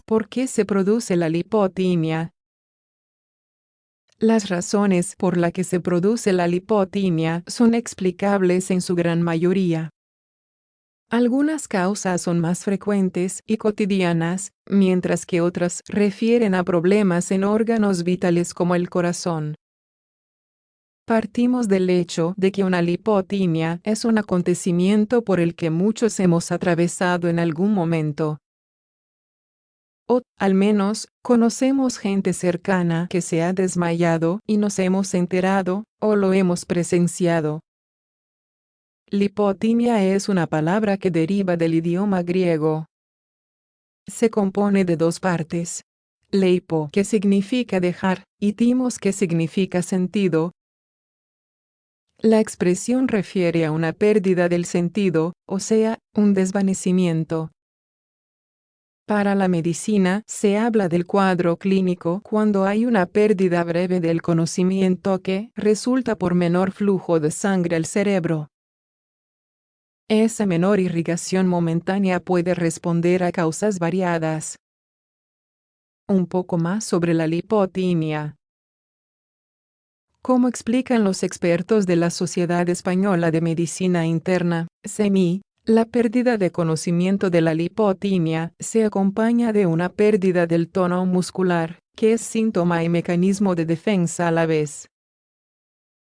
¿Por qué se produce la lipotimia? Las razones por las que se produce la lipotimia son explicables en su gran mayoría. Algunas causas son más frecuentes y cotidianas, mientras que otras refieren a problemas en órganos vitales como el corazón. Partimos del hecho de que una lipotimia es un acontecimiento por el que muchos hemos atravesado en algún momento. O, al menos, conocemos gente cercana que se ha desmayado y nos hemos enterado, o lo hemos presenciado. Lipotimia es una palabra que deriva del idioma griego. Se compone de dos partes. Leipo, que significa dejar, y timos, que significa sentido. La expresión refiere a una pérdida del sentido, o sea, un desvanecimiento. Para la medicina, se habla del cuadro clínico cuando hay una pérdida breve del conocimiento que resulta por menor flujo de sangre al cerebro. Esa menor irrigación momentánea puede responder a causas variadas. Un poco más sobre la lipotimia. Como explican los expertos de la Sociedad Española de Medicina Interna, SEMI, la pérdida de conocimiento de la lipotimia se acompaña de una pérdida del tono muscular, que es síntoma y mecanismo de defensa a la vez.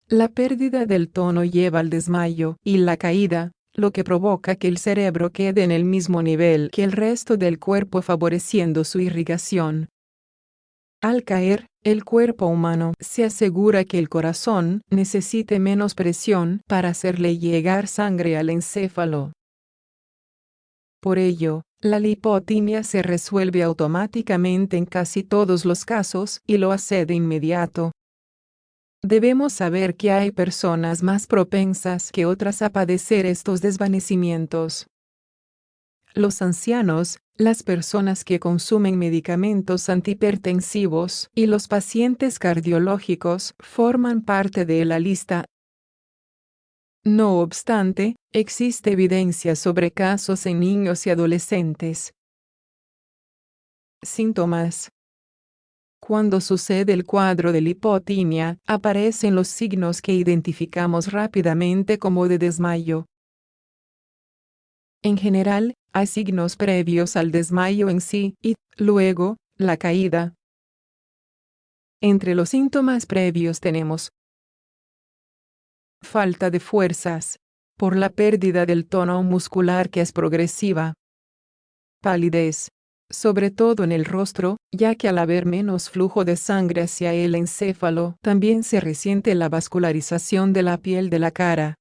La pérdida del tono lleva al desmayo y la caída, lo que provoca que el cerebro quede en el mismo nivel que el resto del cuerpo, favoreciendo su irrigación. Al caer, el cuerpo humano se asegura que el corazón necesite menos presión para hacerle llegar sangre al encéfalo. Por ello, la lipotimia se resuelve automáticamente en casi todos los casos y lo hace de inmediato. Debemos saber que hay personas más propensas que otras a padecer estos desvanecimientos. Los ancianos, las personas que consumen medicamentos antihipertensivos y los pacientes cardiológicos forman parte de la lista. No obstante, existe evidencia sobre casos en niños y adolescentes. Síntomas. Cuando sucede el cuadro de lipotimia, aparecen los signos que identificamos rápidamente como de desmayo. En general, hay signos previos al desmayo en sí, y, luego, la caída. Entre los síntomas previos tenemos falta de fuerzas, por la pérdida del tono muscular que es progresiva. Palidez, sobre todo en el rostro, ya que al haber menos flujo de sangre hacia el encéfalo, también se resiente la vascularización de la piel de la cara.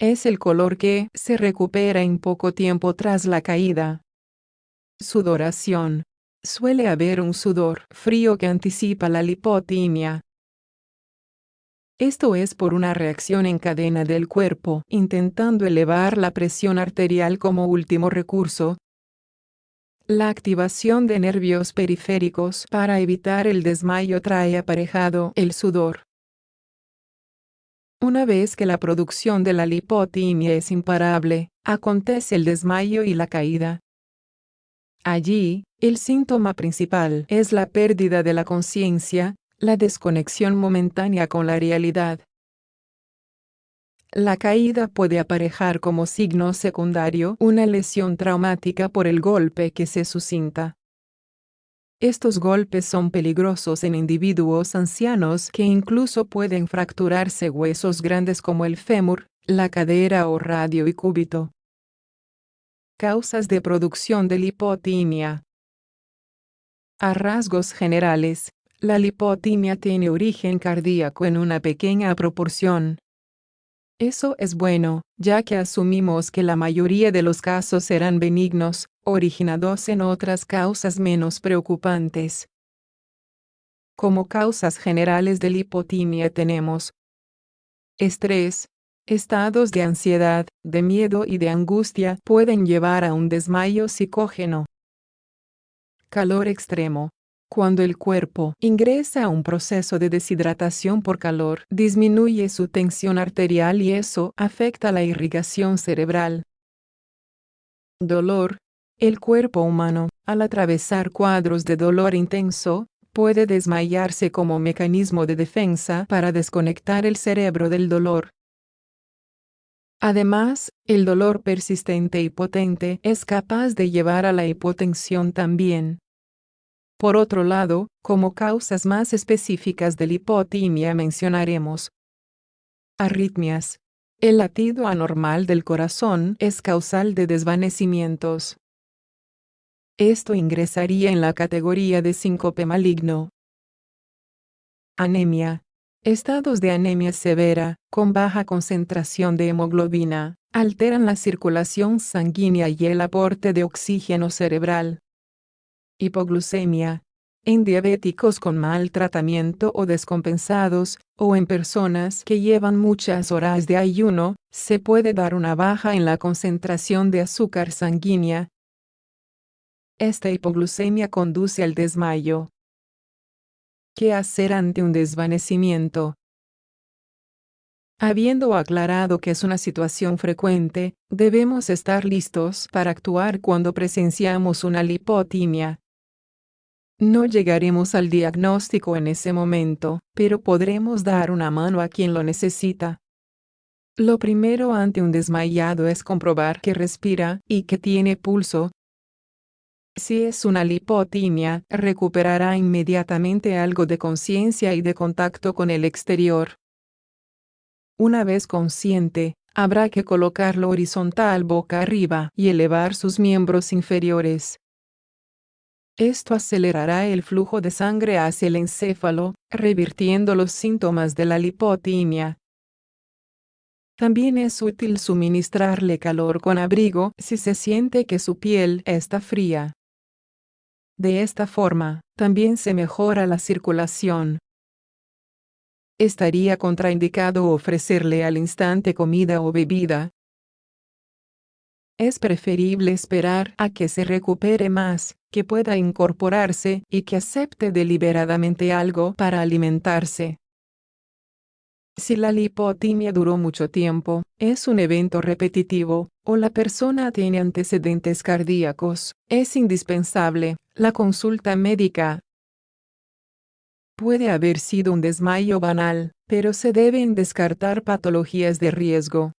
Es el color que se recupera en poco tiempo tras la caída. Sudoración. Suele haber un sudor frío que anticipa la lipotimia. Esto es por una reacción en cadena del cuerpo, intentando elevar la presión arterial como último recurso. La activación de nervios periféricos para evitar el desmayo trae aparejado el sudor. Una vez que la producción de la lipotimia es imparable, acontece el desmayo y la caída. Allí, el síntoma principal es la pérdida de la conciencia, la desconexión momentánea con la realidad. La caída puede aparejar como signo secundario una lesión traumática por el golpe que se suscita. Estos golpes son peligrosos en individuos ancianos que incluso pueden fracturarse huesos grandes como el fémur, la cadera o radio y cúbito. Causas de producción de lipotimia. A rasgos generales, la lipotimia tiene origen cardíaco en una pequeña proporción. Eso es bueno, ya que asumimos que la mayoría de los casos serán benignos, originados en otras causas menos preocupantes. Como causas generales de lipotimia tenemos estrés. Estados de ansiedad, de miedo y de angustia pueden llevar a un desmayo psicógeno. Calor extremo. Cuando el cuerpo ingresa a un proceso de deshidratación por calor, disminuye su tensión arterial y eso afecta la irrigación cerebral. Dolor. El cuerpo humano, al atravesar cuadros de dolor intenso, puede desmayarse como mecanismo de defensa para desconectar el cerebro del dolor. Además, el dolor persistente y potente es capaz de llevar a la hipotensión también. Por otro lado, como causas más específicas de la hipotimia mencionaremos arritmias. El latido anormal del corazón es causal de desvanecimientos. Esto ingresaría en la categoría de síncope maligno. Anemia. Estados de anemia severa, con baja concentración de hemoglobina, alteran la circulación sanguínea y el aporte de oxígeno cerebral. Hipoglucemia. En diabéticos con mal tratamiento o descompensados, o en personas que llevan muchas horas de ayuno, se puede dar una baja en la concentración de azúcar sanguínea. Esta hipoglucemia conduce al desmayo. ¿Qué hacer ante un desvanecimiento? Habiendo aclarado que es una situación frecuente, debemos estar listos para actuar cuando presenciamos una lipotimia. No llegaremos al diagnóstico en ese momento, pero podremos dar una mano a quien lo necesita. Lo primero ante un desmayado es comprobar que respira y que tiene pulso. Si es una lipotimia, recuperará inmediatamente algo de conciencia y de contacto con el exterior. Una vez consciente, habrá que colocarlo horizontal boca arriba y elevar sus miembros inferiores. Esto acelerará el flujo de sangre hacia el encéfalo, revirtiendo los síntomas de la lipotimia. También es útil suministrarle calor con abrigo si se siente que su piel está fría. De esta forma, también se mejora la circulación. Estaría contraindicado ofrecerle al instante comida o bebida. Es preferible esperar a que se recupere más, que pueda incorporarse y que acepte deliberadamente algo para alimentarse. Si la lipotimia duró mucho tiempo, es un evento repetitivo, o la persona tiene antecedentes cardíacos, es indispensable la consulta médica. Puede haber sido un desmayo banal, pero se deben descartar patologías de riesgo.